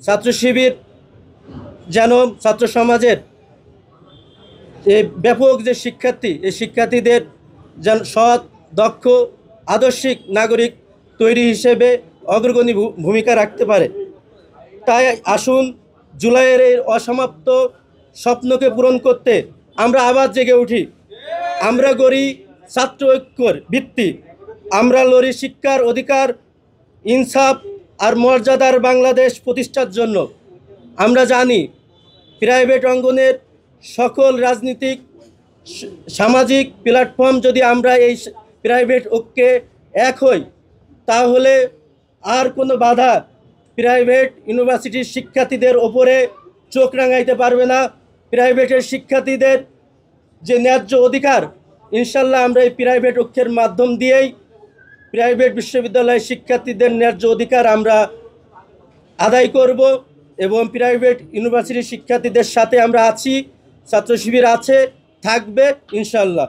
ছাত্র শিবির যেন ছাত্র সমাজের এই ব্যাপক যে শিক্ষার্থী, এই শিক্ষার্থীদের যেন সৎ, দক্ষ, আদর্শিক নাগরিক তৈরি হিসেবে অগ্রগণী ভূমিকা রাখতে পারে। তাই আসুন জুলাইয়ের এই অসমাপ্ত স্বপ্নকে পূরণ করতে আমরা আবার জেগে উঠি। আমরা গড়ি ছাত্র ঐক্যর ভিত্তি। আমরা লড়ি শিক্ষার অধিকার, ইনসাফ আর মর্যাদার বাংলাদেশ প্রতিষ্ঠার জন্য। আমরা জানি প্রাইভেট অঙ্গনের সকল রাজনীতিক সামাজিক প্ল্যাটফর্ম যদি আমরা এই প্রাইভেট ঐক্যে এক হই, তাহলে আর কোনো বাধা প্রাইভেট ইউনিভার্সিটির শিক্ষার্থীদের ওপরে চোখ রাঙাইতে পারবে না। প্রাইভেটের শিক্ষার্থীদের যে ন্যায্য অধিকার, ইনশাল্লাহ আমরা এই প্রাইভেট ঐক্যের মাধ্যম দিয়েই প্রাইভেট বিশ্ববিদ্যালয়ের শিক্ষার্থীদের ন্যায্য অধিকার আমরা আদায় করব এবং প্রাইভেট ইউনিভার্সিটির শিক্ষার্থীদের সাথে আমরা আছি, ছাত্র শিবির আছে, থাকবে ইনশাল্লাহ।